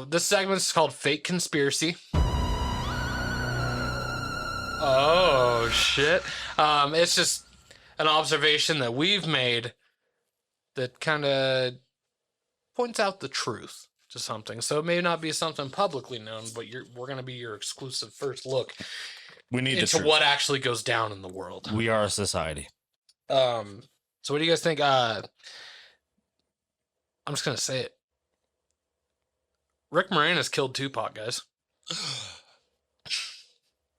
This segment is called Fake Conspiracy. Oh, shit. It's just an observation that we've made that kind of points out the truth to something. So it may not be something publicly known, but we're going to be your exclusive first look into what actually goes down in the world. We are a society. So what do you guys think? I'm just going to say it. Rick Moranis killed Tupac, guys.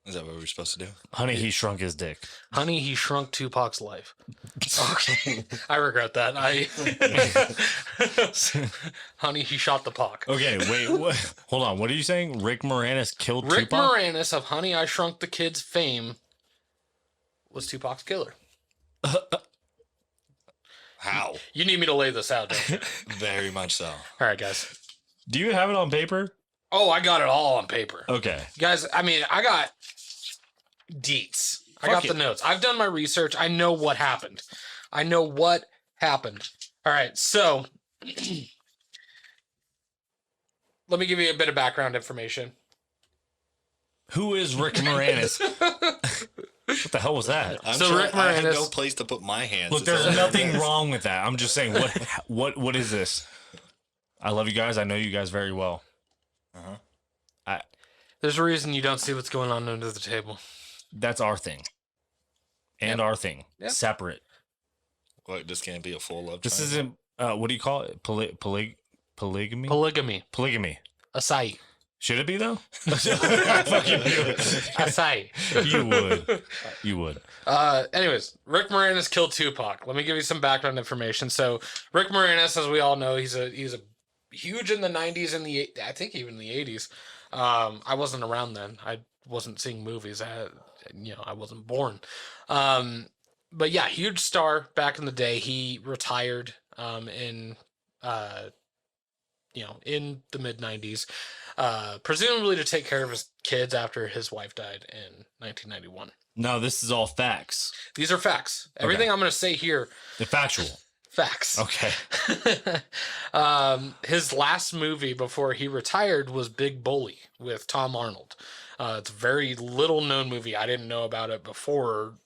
Is that what we're supposed to do? Honey, he shrunk his dick. Honey, he shrunk Tupac's life. Okay. I regret that. Honey, he shot the Pac. Okay, wait. Hold on. What are you saying? Rick Moranis killed Rick Tupac? Moranis of Honey, I Shrunk the Kid's fame was Tupac's killer. How? You need me to lay this out, don't you? Very much so. All right, guys. Do you have it on paper? Oh, I got it all on paper. Okay. Guys, I mean, I got deets. I got the notes. I've done my research. I know what happened. All right, so let me give you a bit of background information. Who is Rick Moranis? What the hell was that? Rick Moranis, I have no place to put my hands. Look, there's nothing wrong with that. I'm just saying, what is this? I love you guys. I know you guys very well. There's a reason you don't see what's going on under the table. That's our thing. And our thing. Yep. Separate. What, this can't be a full love This triangle? isn't, what do you call it? Polygamy? Polygamy. Acai. Should it be, though? Acai. You would. Anyways, Rick Moranis killed Tupac. Let me give you some background information. So, Rick Moranis, as we all know, he's a huge in the 90s and I think even the 80s. I wasn't around then. I wasn't seeing movies. I wasn't born. But yeah, huge star back in the day. He retired in the mid 90s, presumably to take care of his kids after his wife died in 1991. No, this is all facts. These are facts. Everything I'm going to say here. The factual. Facts. Okay. His last movie before he retired was Big Bully with Tom Arnold. It's a very little known movie. I didn't know about it before,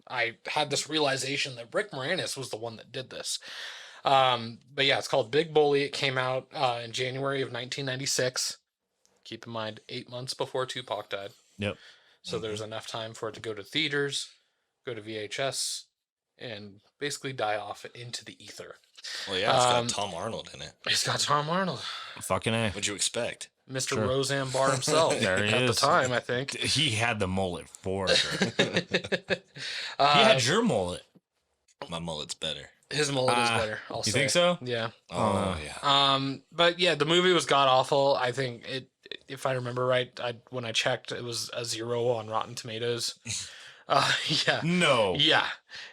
I had this realization that Rick Moranis was the one that did this. But yeah, it's called Big Bully. It came out in January of 1996. Keep in mind, 8 months before Tupac died. Yep. So there's enough time for it to go to theaters, go to VHS, and basically die off into the ether. Well, yeah, it's got Tom Arnold in it. It's got Tom Arnold. Fucking A. What'd you expect? Mr. Sure. Roseanne Barr himself. There he at is. the time, I think. He had the mullet for sure. He had your mullet. My mullet's better. His mullet is better. You think so? Yeah. Oh, yeah. But yeah, the movie was god awful. I think it, if I remember right, when I checked, it was a 0 on Rotten Tomatoes. Yeah. No. Yeah.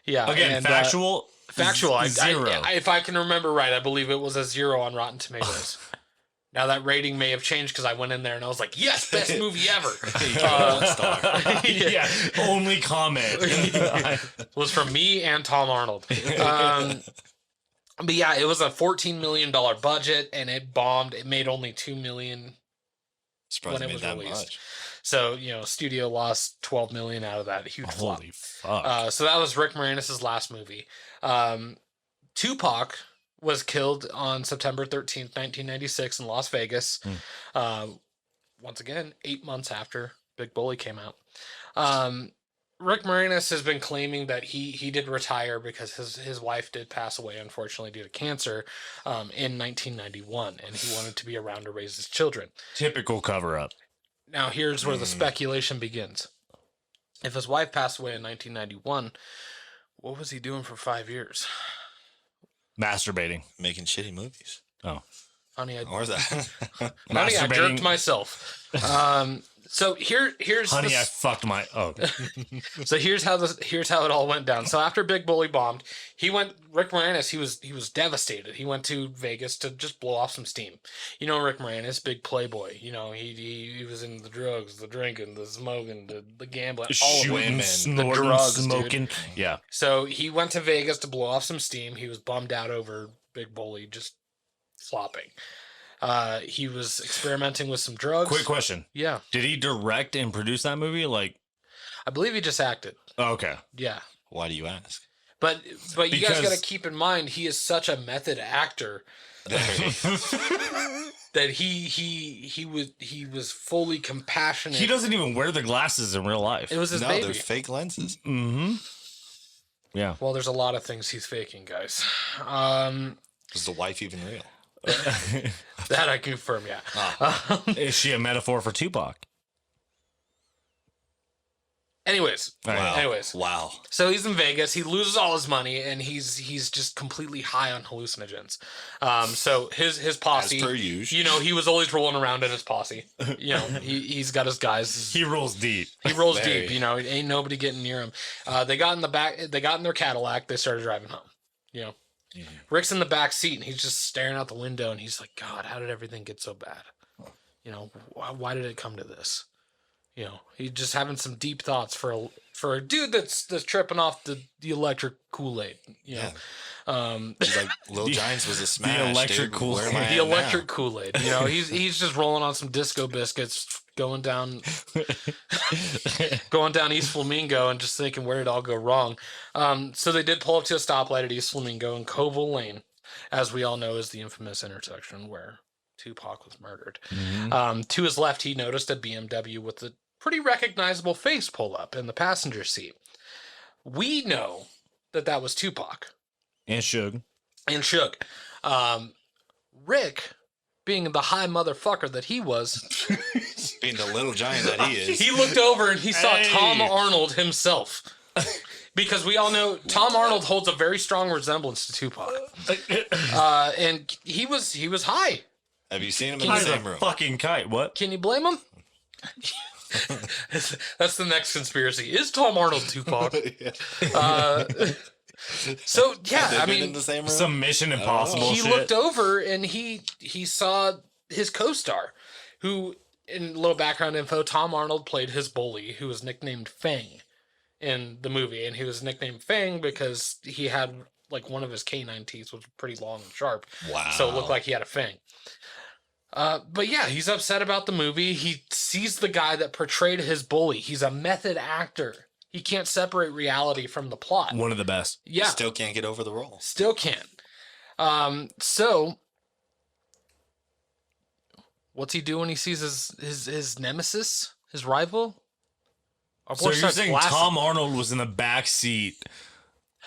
Yeah. Again, and, factual. Factual. 0. If I can remember right, I believe it was a 0 on Rotten Tomatoes. Now that rating may have changed because I went in there and I was like, yes, best movie ever. 1 star. Yeah. Only comment was from me and Tom Arnold. But yeah, it was a $14 million budget and it bombed. It made only $2 million Surprised when it it was made that released. much. So, studio lost $12 million out of that. Huge flop. Holy fuck. So that was Rick Moranis' last movie. Tupac was killed on September 13th, 1996 in Las Vegas. Once again, 8 months after Big Bully came out. Rick Moranis has been claiming that he did retire because his wife did pass away, unfortunately, due to cancer in 1991, and he wanted to be around to raise his children. Typical cover-up. Now, here's where the speculation begins. If his wife passed away in 1991, what was he doing for 5 years? Masturbating. Making shitty movies. Oh. Honey, Or that. Honey, I jerked myself. So here's Honey, I fucked my... Oh. So here's how it all went down. So after Big Bully bombed, Rick Moranis, he was devastated. He went to Vegas to just blow off some steam. Rick Moranis, big playboy. He was in the drugs, the drinking, the smoking, the gambling, all of Shooting, it. snorting, the drugs, smoking. Dude. Yeah. So he went to Vegas to blow off some steam. He was bummed out over Big Bully just flopping. He was experimenting with some drugs. Quick question. Yeah. Did he direct and produce that movie? Like, I believe he just acted. okay. Yeah. Why do you ask? But you guys Because- got to keep in mind, he is such a method actor that he was fully compassionate. He doesn't even wear the glasses in real life. It was his No, baby. they're fake lenses. Mm-hmm. Yeah. Well, there's a lot of things he's faking, guys. Is the wife even real? That I confirm, yeah. Is she a metaphor for Tupac? Anyways, Wow. so he's in Vegas. He loses all his money, and he's just completely high on hallucinogens. So his posse, As per usual. you know, he was always rolling around in his posse. You know, he's got his guys. He rolls deep. He rolls Very. deep. You know, ain't nobody getting near him. They got in the back. They got in their Cadillac. They started driving home. You know, Rick's in the back seat, and he's just staring out the window, and he's like, "God, how did everything get so bad? You know, why did it come to this?" You know, he's just having some deep thoughts for a dude that's tripping off the electric Kool-Aid. You know, She's like, Lil Giants was a smash. electric dude. Kool-Aid. Where am I the at now? electric Kool-Aid. You know, he's just rolling on some disco biscuits, going down East Flamingo, and just thinking, where did it all go wrong? So they did pull up to a stoplight at East Flamingo, and Coville Lane, as we all know, is the infamous intersection where Tupac was murdered. To his left, he noticed a BMW with a pretty recognizable face pull up in the passenger seat. We know that was Tupac And Suge. and Suge. Rick, being the high motherfucker that he was, Being the little giant that he is. he looked over and he saw Hey. Tom Arnold himself. Because we all know Tom Arnold holds a very strong resemblance to Tupac. And he was high. Have you seen him in the He's a same room? fucking kite. What? Can you blame him? That's the next conspiracy. Is Tom Arnold Tupac? So yeah, Have they I been mean, in the same room? Some Mission Impossible he shit. looked over and he saw his co-star, who, in a little background info, Tom Arnold played his bully, who was nicknamed Fang in the movie, and he was nicknamed Fang because he had like one of his canine teeth was pretty long and sharp, Wow. so it looked like he had a fang. But yeah, he's upset about the movie. He sees the guy that portrayed his bully. He's a method actor. He can't separate reality from the plot. One of the best. Yeah, Still can't get over the role. still can't. So what's he do when he sees his nemesis, his rival? Our boy So you're starts saying blasting. Tom Arnold was in the back seat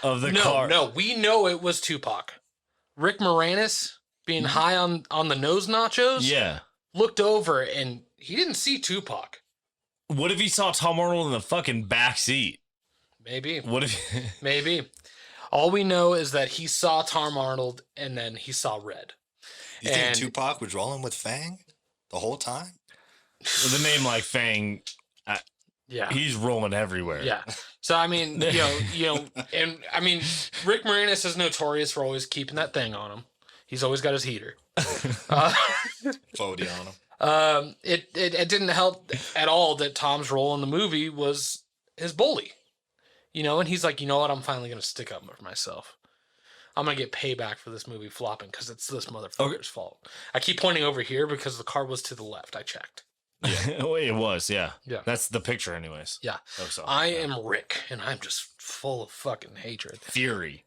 of the No, car? no, we know it was Tupac. Rick Moranis, being high on the nose nachos, Yeah. looked over and he didn't see Tupac. What if he saw Tom Arnold in the fucking back seat? Maybe. What if? Maybe. All we know is that he saw Tom Arnold and then he saw red. You think And- Tupac was rolling with Fang the whole time? With a name like Fang, Yeah. he's rolling everywhere. Yeah. So I mean, you know, and I mean, Rick Moranis is notorious for always keeping that thing on him. He's always got his heater. 40 on him. It didn't help at all that Tom's role in the movie was his bully. You know, and he's like, you know what? I'm finally gonna stick up for myself. I'm gonna get payback for this movie flopping because it's this motherfucker's fault. I keep pointing over here because the car was to the left. I checked. It was, yeah. Yeah. That's the picture, anyways. Yeah. Oh, so, I yeah. am Rick, and I'm just full of fucking hatred. Fury.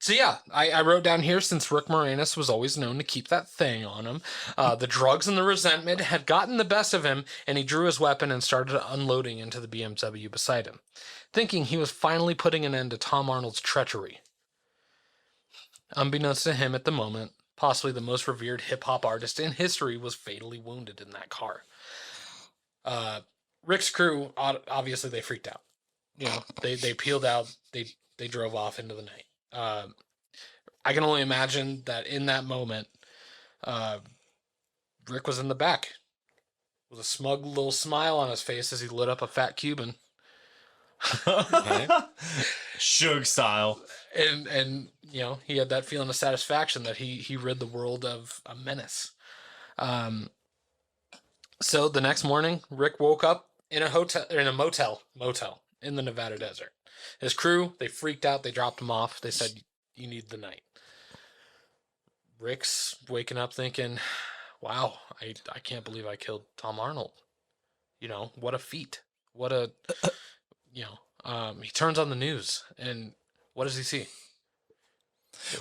So yeah, I wrote down here, since Rick Moranis was always known to keep that thing on him, the drugs and the resentment had gotten the best of him, and he drew his weapon and started unloading into the BMW beside him, thinking he was finally putting an end to Tom Arnold's treachery. Unbeknownst to him at the moment, possibly the most revered hip-hop artist in history was fatally wounded in that car. Rick's crew, obviously they freaked out. You know, they peeled out, they drove off into the night. I can only imagine that in that moment, Rick was in the back with a smug little smile on his face as he lit up a fat Cuban. Right? Suge style. And you know, he had that feeling of satisfaction that he rid the world of a menace. So the next morning, Rick woke up in a motel in the Nevada desert. His crew, they freaked out. They dropped him off. They said, "You need the night." Rick's waking up thinking, wow, I can't believe I killed Tom Arnold. What a feat. What a, he turns on the news and what does he see?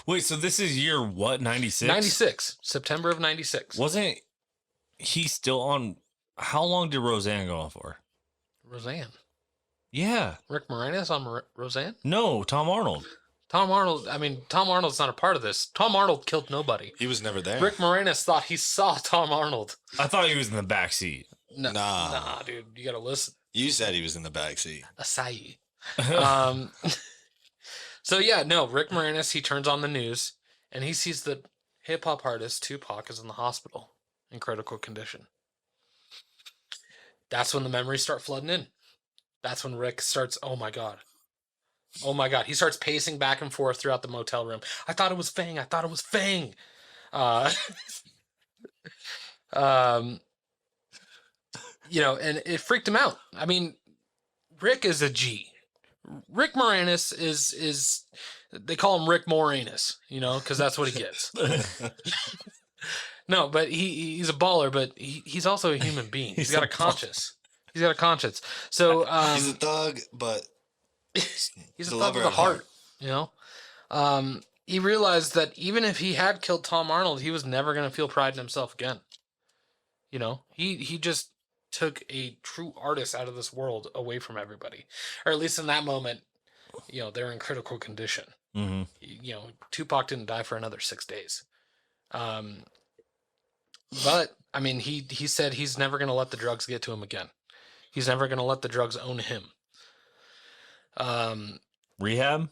Wait, so this is year what? 96? 96, September of 96. Wasn't he still on? How long did Roseanne go on for? Roseanne. Yeah. Rick Moranis on Roseanne? No, Tom Arnold. Tom Arnold's not a part of this. Tom Arnold killed nobody. He was never there. Rick Moranis thought he saw Tom Arnold. I thought he was in the back seat. No, Nah. nah, dude, you gotta listen. You said he was in the backseat. Acai. um, so yeah, no, Rick Moranis, he turns on the news and he sees that hip hop artist Tupac is in the hospital in critical condition. That's when the memories start flooding in. That's when Rick starts, oh my God. Oh my God. He starts pacing back and forth throughout the motel room. I thought it was Fang. I thought it was Fang. And it freaked him out. I mean, Rick is a G. Rick Moranis is they call him Rick Moranis, because that's what he gets. No, but he's a baller, but he's also a human being. He's got a conscience. He's got a conscience. So he's a thug, but he's a thug with a heart, He realized that even if he had killed Tom Arnold, he was never going to feel pride in himself again. He just took a true artist out of this world away from everybody. Or at least in that moment, they're in critical condition. Mm-hmm. Tupac didn't die for another 6 days. But, I mean, he said he's never going to let the drugs get to him again. He's never going to let the drugs own him. Rehab?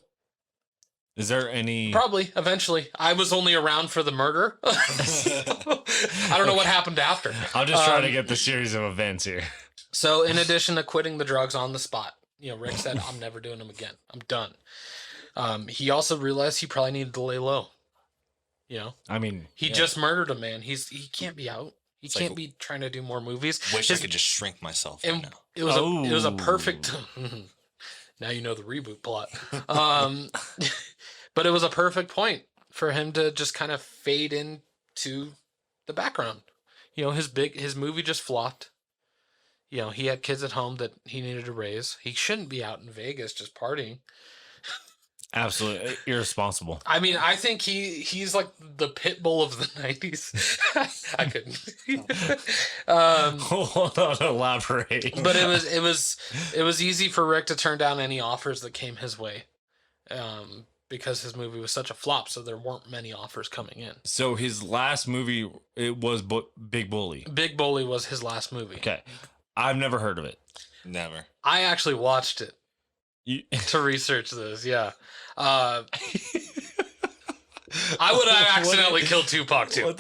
Is there any... Probably, eventually. I was only around for the murder. I don't know what happened after. I'm just trying to get the series of events here. So, in addition to quitting the drugs on the spot, Rick said, I'm never doing them again. I'm done. He also realized he probably needed to lay low. I mean... He just murdered a man. He can't be out. He can't be trying to do more movies. Wish I could just shrink myself right now. It was a perfect... Now you know the reboot plot. But it was a perfect point for him to just kind of fade into the background. His movie just flopped. He had kids at home that he needed to raise. He shouldn't be out in Vegas just partying. Absolutely irresponsible. I mean, I think he's like the pit bull of the 90s. I couldn't. Hold on, elaborate. But it was easy for Rick to turn down any offers that came his way. Because his movie was such a flop, so there weren't many offers coming in. So his last movie, it was Big Bully. Big Bully was his last movie. Okay. I've never heard of it. Never. I actually watched it to research this, yeah. I would have accidentally killed Tupac, too.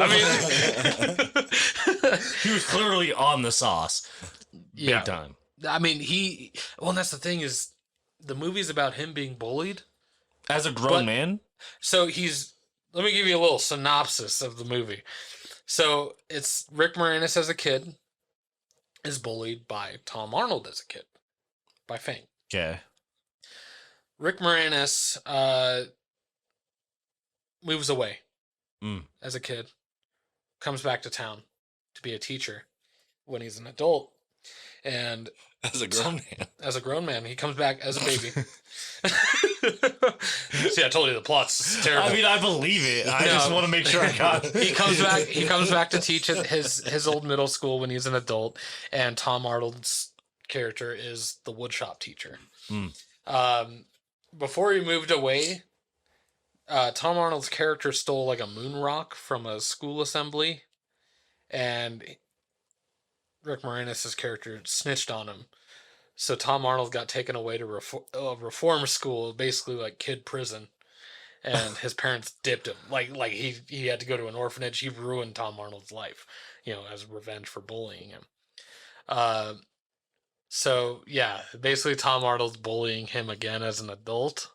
He was clearly on the sauce. Big time. I mean, and that's the thing is, the movie's about him being bullied. As a grown man? So let me give you a little synopsis of the movie. So it's Rick Moranis as a kid is bullied by Tom Arnold as a kid. By Fang. Okay. Rick Moranis moves away as a kid. Comes back to town to be a teacher when he's an adult. And as a grown man, he comes back as a baby. See, I told you the plot's terrible. I mean, I believe it. I just want to make sure I got it. He comes back to teach at his old middle school when he's an adult, and Tom Arnold's character is the woodshop teacher. Before he moved away, Tom Arnold's character stole like a moon rock from a school assembly, and Rick Moranis' character snitched on him. So Tom Arnold got taken away to reform school, basically like kid prison, and his parents dipped him. Like he had to go to an orphanage. He ruined Tom Arnold's life, as revenge for bullying him. So yeah, basically Tom Arnold's bullying him again as an adult.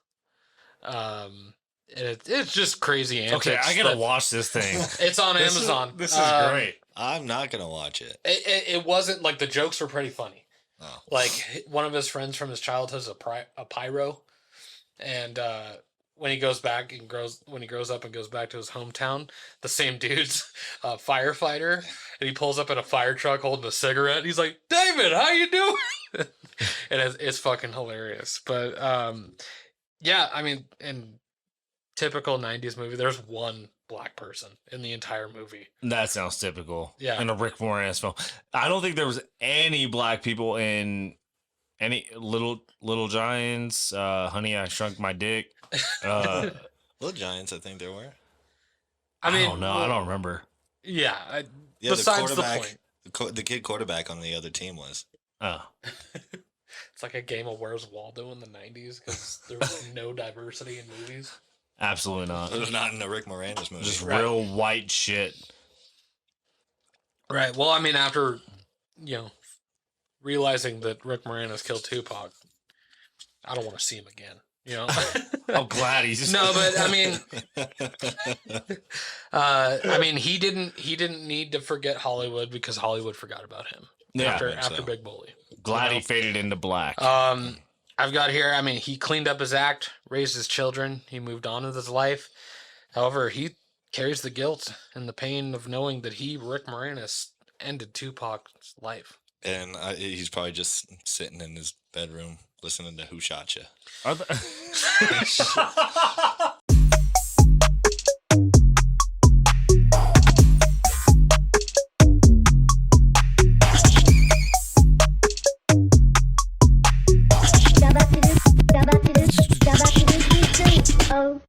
It's just crazy antics. Okay, I gotta watch this thing. It's on Amazon. This is great. I'm not gonna watch it. It wasn't like the jokes were pretty funny. Oh. Like one of his friends from his childhood is a pyro, and when he grows up and goes back to his hometown, the same dude's a firefighter, and he pulls up in a fire truck holding a cigarette. And he's like, "David, how you doing?" And it's fucking hilarious. But yeah, I mean, in typical '90s movie, there's one black person in the entire movie. That sounds typical. Yeah. In a Rick Moranis film, I don't think there was any black people in any Little Giants. Honey, I Shrunk My Dick. Little Giants, I think there were. I don't know. I don't remember. Yeah. Yeah, besides the the quarterback, point. the kid quarterback on the other team was. Oh. It's like a game of Where's Waldo in the '90s because there was no diversity in movies. Absolutely not. It was not in the Rick Moranis movie. Just real white shit. Right. Well, I mean, after realizing that Rick Moranis killed Tupac, I don't want to see him again. I'm glad he's just... No, but I mean, he didn't need to forget Hollywood because Hollywood forgot about him. Yeah, after Big Bully. Glad he faded into black. I've got here, I mean, he cleaned up his act, raised his children, he moved on with his life. However, he carries the guilt and the pain of knowing that Rick Moranis, ended Tupac's life. And he's probably just sitting in his bedroom listening to Who Shot Ya.